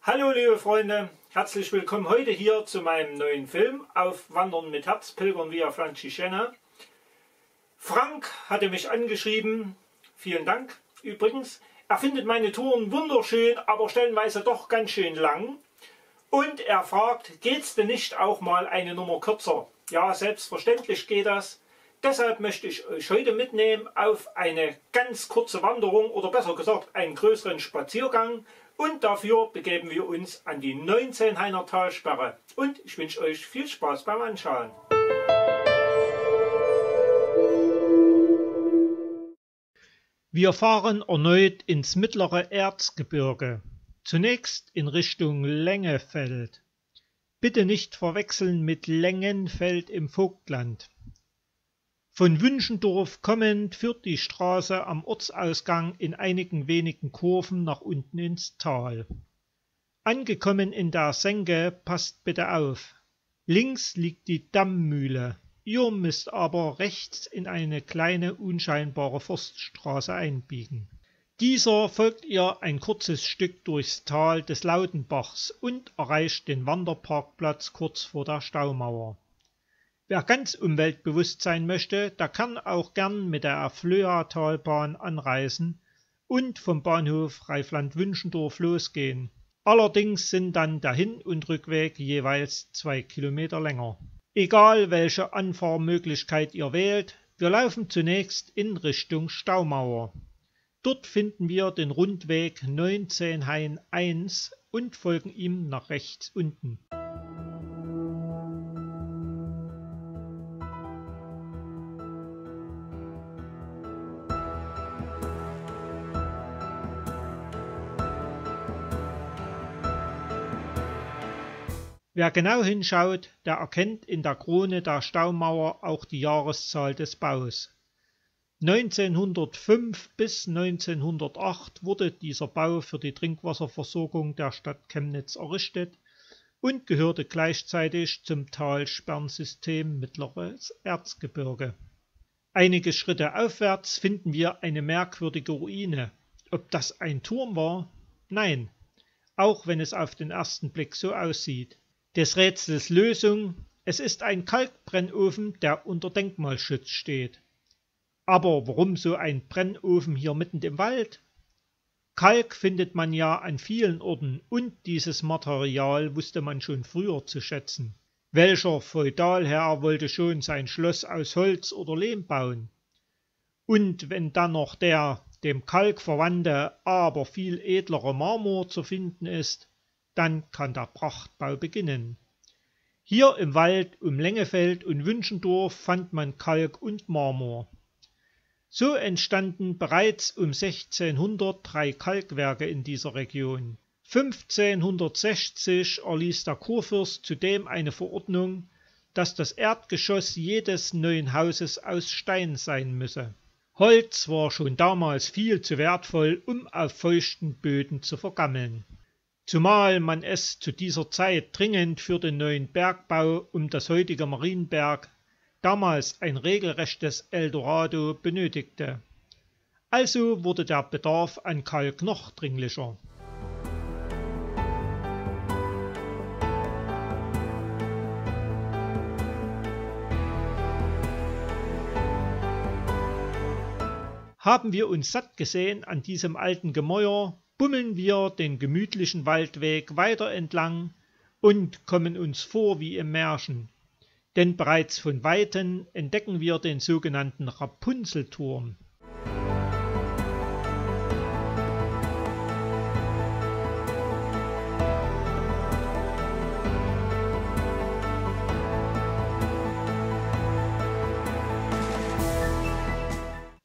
Hallo liebe Freunde, herzlich willkommen heute hier zu meinem neuen Film auf Wandern mit Herz, Pilgern via Francigena. Frank hatte mich angeschrieben, vielen Dank übrigens. Er findet meine Touren wunderschön, aber stellenweise doch ganz schön lang. Und er fragt, geht's denn nicht auch mal eine Nummer kürzer? Ja, selbstverständlich geht das. Deshalb möchte ich euch heute mitnehmen auf eine ganz kurze Wanderung oder besser gesagt einen größeren Spaziergang. Und dafür begeben wir uns an die 19-Hainer Talsperre. Und ich wünsche euch viel Spaß beim Anschauen. Wir fahren erneut ins mittlere Erzgebirge. Zunächst in Richtung Lengefeld. Bitte nicht verwechseln mit Lengenfeld im Vogtland. Von Wünschendorf kommend führt die Straße am Ortsausgang in einigen wenigen Kurven nach unten ins Tal. Angekommen in der Senke, passt bitte auf. Links liegt die Dammmühle. Ihr müsst aber rechts in eine kleine unscheinbare Forststraße einbiegen. Dieser folgt ihr ein kurzes Stück durchs Tal des Lautenbachs und erreicht den Wanderparkplatz kurz vor der Staumauer. Wer ganz umweltbewusst sein möchte, der kann auch gern mit der Flöa-Talbahn anreisen und vom Bahnhof Reifland-Wünschendorf losgehen. Allerdings sind dann der Hin- und Rückweg jeweils 2 Kilometer länger. Egal welche Anfahrmöglichkeit ihr wählt, wir laufen zunächst in Richtung Staumauer. Dort finden wir den Rundweg 19-Hain 1 und folgen ihm nach rechts unten. Wer genau hinschaut, der erkennt in der Krone der Staumauer auch die Jahreszahl des Baus. 1905 bis 1908 wurde dieser Bau für die Trinkwasserversorgung der Stadt Chemnitz errichtet und gehörte gleichzeitig zum Talsperrensystem Mittleres Erzgebirge. Einige Schritte aufwärts finden wir eine merkwürdige Ruine. Ob das ein Turm war? Nein, auch wenn es auf den ersten Blick so aussieht. Des Rätsels Lösung: Es ist ein Kalkbrennofen, der unter Denkmalschutz steht. Aber warum so ein Brennofen hier mitten im Wald? Kalk findet man ja an vielen Orten und dieses Material wusste man schon früher zu schätzen. Welcher Feudalherr wollte schon sein Schloss aus Holz oder Lehm bauen? Und wenn dann noch der dem Kalk verwandte, aber viel edlere Marmor zu finden ist, dann kann der Prachtbau beginnen. Hier im Wald um Lengefeld und Wünschendorf fand man Kalk und Marmor. So entstanden bereits um 1600 3 Kalkwerke in dieser Region. 1560 erließ der Kurfürst zudem eine Verordnung, dass das Erdgeschoss jedes neuen Hauses aus Stein sein müsse. Holz war schon damals viel zu wertvoll, um auf feuchten Böden zu vergammeln. Zumal man es zu dieser Zeit dringend für den neuen Bergbau um das heutige Marienberg, damals ein regelrechtes Eldorado, benötigte. Also wurde der Bedarf an Kalk noch dringlicher. Haben wir uns satt gesehen an diesem alten Gemäuer, bummeln wir den gemütlichen Waldweg weiter entlang und kommen uns vor wie im Märchen. Denn bereits von Weitem entdecken wir den sogenannten Rapunzelturm.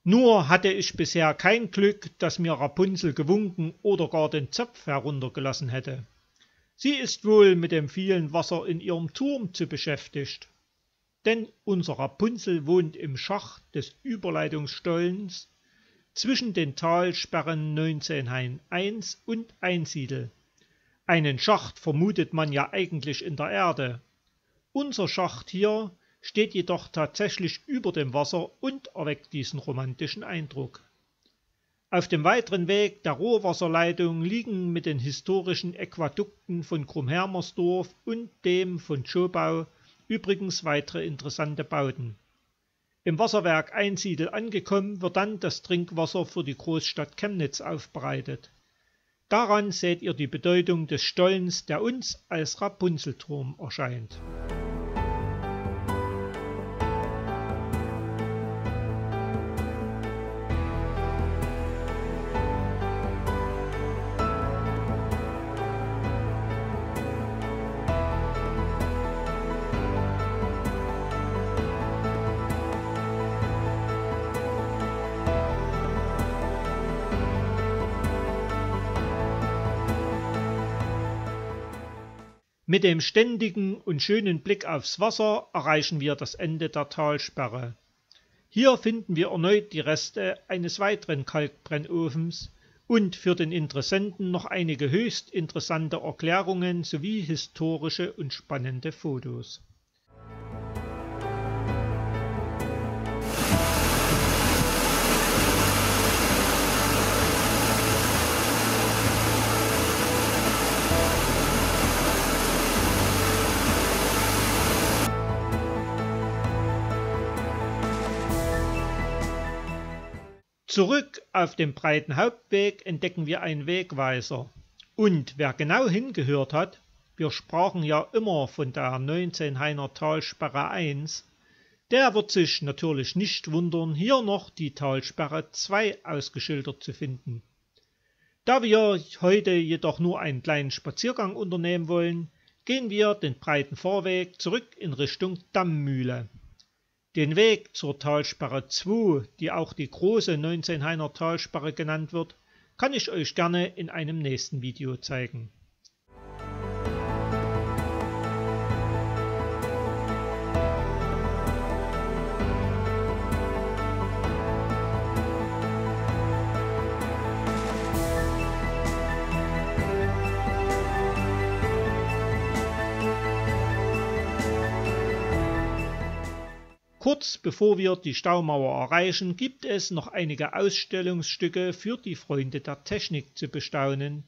Nur hatte ich bisher kein Glück, dass mir Rapunzel gewunken oder gar den Zopf heruntergelassen hätte. Sie ist wohl mit dem vielen Wasser in ihrem Turm zu beschäftigt. Denn unser Rapunzel wohnt im Schacht des Überleitungsstollens zwischen den Talsperren 19-Hain 1 und Einsiedel. Einen Schacht vermutet man ja eigentlich in der Erde. Unser Schacht hier steht jedoch tatsächlich über dem Wasser und erweckt diesen romantischen Eindruck. Auf dem weiteren Weg der Rohrwasserleitung liegen mit den historischen Aquädukten von Krummhermersdorf und dem von Schobau übrigens weitere interessante Bauten. Im Wasserwerk Einsiedel angekommen, wird dann das Trinkwasser für die Großstadt Chemnitz aufbereitet. Daran seht ihr die Bedeutung des Stollens, der uns als Rapunzelturm erscheint. Mit dem ständigen und schönen Blick aufs Wasser erreichen wir das Ende der Talsperre. Hier finden wir erneut die Reste eines weiteren Kalkbrennofens und für den Interessenten noch einige höchst interessante Erklärungen sowie historische und spannende Fotos. Zurück auf dem breiten Hauptweg entdecken wir einen Wegweiser. Und wer genau hingehört hat, wir sprachen ja immer von der 19-Hainer Talsperre 1, der wird sich natürlich nicht wundern, hier noch die Talsperre 2 ausgeschildert zu finden. Da wir heute jedoch nur einen kleinen Spaziergang unternehmen wollen, gehen wir den breiten Fahrweg zurück in Richtung Dammmühle. Den Weg zur Talsperre 2, die auch die große 19-Hainer Talsperre genannt wird, kann ich euch gerne in einem nächsten Video zeigen. Kurz bevor wir die Staumauer erreichen, gibt es noch einige Ausstellungsstücke für die Freunde der Technik zu bestaunen.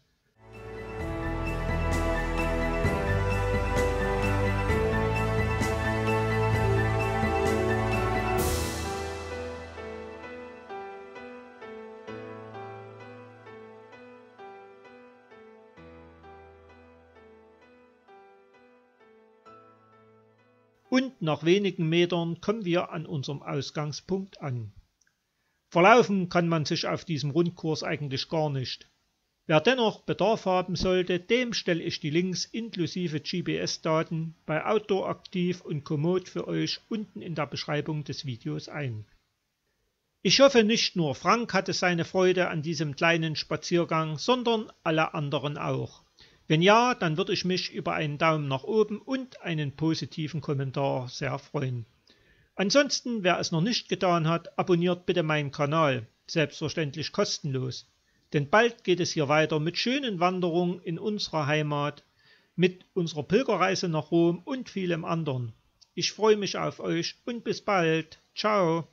Und nach wenigen Metern kommen wir an unserem Ausgangspunkt an. Verlaufen kann man sich auf diesem Rundkurs eigentlich gar nicht. Wer dennoch Bedarf haben sollte, dem stelle ich die Links inklusive GPS-Daten bei Outdoor Aktiv und Komoot für euch unten in der Beschreibung des Videos ein. Ich hoffe, nicht nur Frank hatte seine Freude an diesem kleinen Spaziergang, sondern alle anderen auch. Wenn ja, dann würde ich mich über einen Daumen nach oben und einen positiven Kommentar sehr freuen. Ansonsten, wer es noch nicht getan hat, abonniert bitte meinen Kanal, selbstverständlich kostenlos. Denn bald geht es hier weiter mit schönen Wanderungen in unserer Heimat, mit unserer Pilgerreise nach Rom und vielem anderen. Ich freue mich auf euch und bis bald. Ciao.